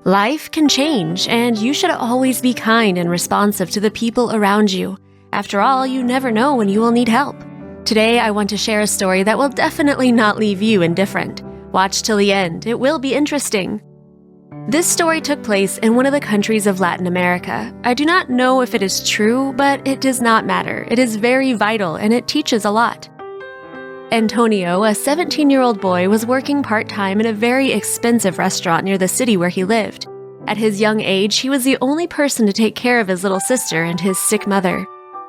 Life can change, and you should always be kind and responsive to the people around you. After all, you never know when you will need help. Today, I want to share a story that will definitely not leave you indifferent. Watch till the end, it will be interesting. This story took place in one of the countries of Latin America. I do not know if it is true, but it does not matter. It is very vital, and it teaches a lot. Antonio, a 17-year-old boy, was working part-time in a very expensive restaurant near the city where he lived. At his young age, he was the only person to take care of his little sister and his sick mother.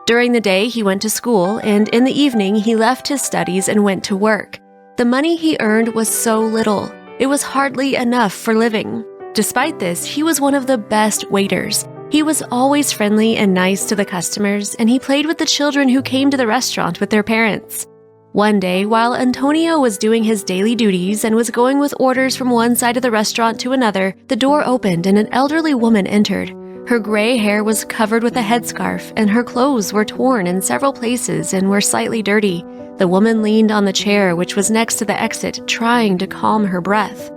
During the day, he went to school, and in the evening, he left his studies and went to work. The money he earned was so little. It was hardly enough for living. Despite this, he was one of the best waiters. He was always friendly and nice to the customers, and he played with the children who came to the restaurant with their parents. One day, while Antonio was doing his daily duties and was going with orders from one side of the restaurant to another, the door opened and an elderly woman entered. Her gray hair was covered with a headscarf, and her clothes were torn in several places and were slightly dirty. The woman leaned on the chair which was next to the exit, trying to calm her breath.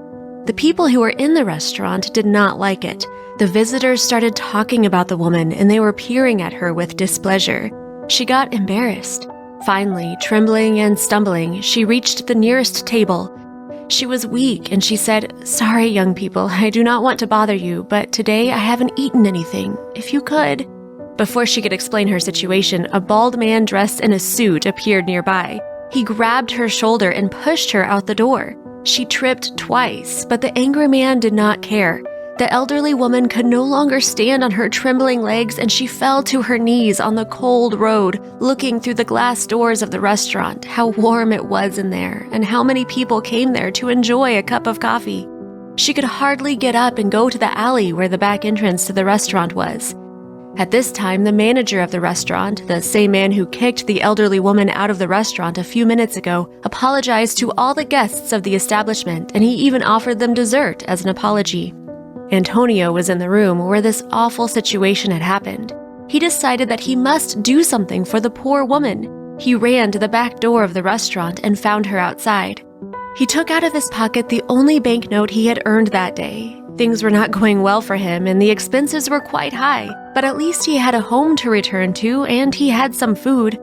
The people who were in the restaurant did not like it. The visitors started talking about the woman, and they were peering at her with displeasure. She got embarrassed. Finally, trembling and stumbling, she reached the nearest table. She was weak, and she said, "Sorry, young people, I do not want to bother you, but today I haven't eaten anything. If you could." Before she could explain her situation, a bald man dressed in a suit appeared nearby. He grabbed her shoulder and pushed her out the door. She tripped twice, but the angry man did not care. The elderly woman could no longer stand on her trembling legs, and she fell to her knees on the cold road, looking through the glass doors of the restaurant, how warm it was in there, and how many people came there to enjoy a cup of coffee. She could hardly get up and go to the alley where the back entrance to the restaurant was. At this time, the manager of the restaurant, the same man who kicked the elderly woman out of the restaurant a few minutes ago, apologized to all the guests of the establishment, and he even offered them dessert as an apology. Antonio was in the room where this awful situation had happened. He decided that he must do something for the poor woman. He ran to the back door of the restaurant and found her outside. He took out of his pocket the only banknote he had earned that day. Things were not going well for him, and the expenses were quite high, but at least he had a home to return to, and he had some food.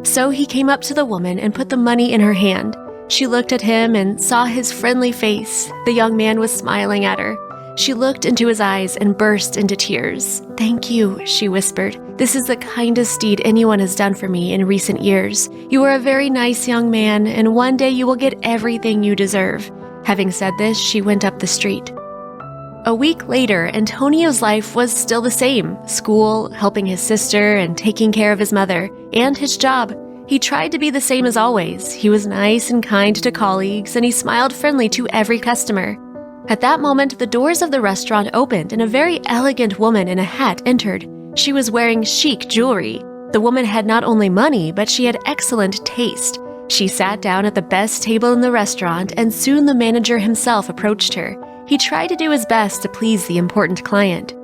So he came up to the woman and put the money in her hand. She looked at him and saw his friendly face. The young man was smiling at her. She looked into his eyes and burst into tears. "Thank you," she whispered. "This is the kindest deed anyone has done for me in recent years. You are a very nice young man, and one day you will get everything you deserve." Having said this, she went up the street. A week later, Antonio's life was still the same: school, helping his sister, and taking care of his mother, and his job. He tried to be the same as always. He was nice and kind to colleagues, and he smiled friendly to every customer. At that moment, the doors of the restaurant opened, and a very elegant woman in a hat entered. She was wearing chic jewelry. The woman had not only money, but she had excellent taste. She sat down at the best table in the restaurant, and soon the manager himself approached her. He tried to do his best to please the important client.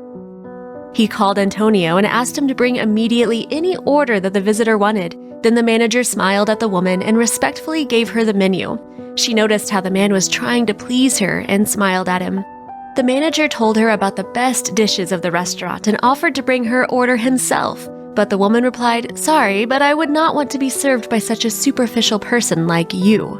He called Antonio and asked him to bring immediately any order that the visitor wanted. Then the manager smiled at the woman and respectfully gave her the menu. She noticed how the man was trying to please her and smiled at him. The manager told her about the best dishes of the restaurant and offered to bring her order himself. But the woman replied, "Sorry, but I would not want to be served by such a superficial person like you."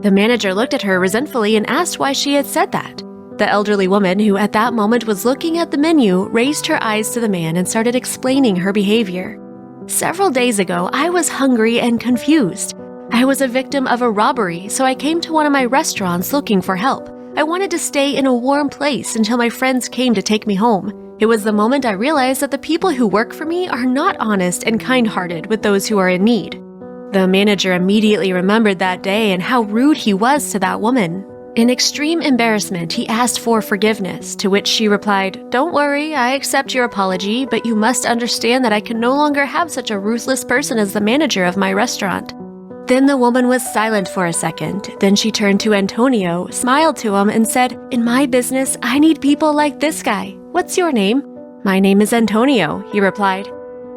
The manager looked at her resentfully and asked why she had said that. The elderly woman, who at that moment was looking at the menu, raised her eyes to the man and started explaining her behavior. "Several days ago, I was hungry and confused. I was a victim of a robbery, so I came to one of my restaurants looking for help. I wanted to stay in a warm place until my friends came to take me home. It was the moment I realized that the people who work for me are not honest and kind-hearted with those who are in need." The manager immediately remembered that day and how rude he was to that woman. In extreme embarrassment, he asked for forgiveness, to which she replied, "Don't worry, I accept your apology, but you must understand that I can no longer have such a ruthless person as the manager of my restaurant." Then the woman was silent for a second. Then she turned to Antonio, smiled to him, and said, "In my business, I need people like this guy. What's your name?" "My name is Antonio," he replied.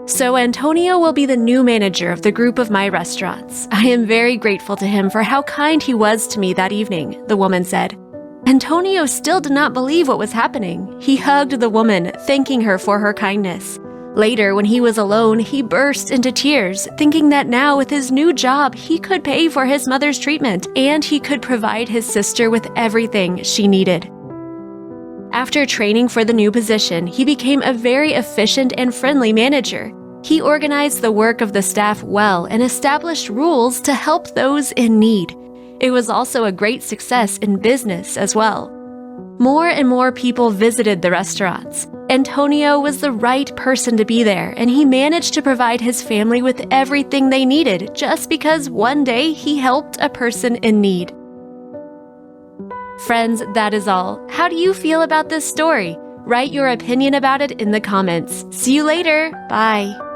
"So Antonio will be the new manager of the group of my restaurants. I am very grateful to him for how kind he was to me that evening," the woman said. Antonio still did not believe what was happening. He hugged the woman, thanking her for her kindness. Later, when he was alone, he burst into tears, thinking that now with his new job, he could pay for his mother's treatment and he could provide his sister with everything she needed. After training for the new position, he became a very efficient and friendly manager. He organized the work of the staff well and established rules to help those in need. It was also a great success in business as well. More and more people visited the restaurants. Antonio was the right person to be there, and he managed to provide his family with everything they needed just because one day he helped a person in need. Friends, that is all. How do you feel about this story? Write your opinion about it in the comments. See you later. Bye.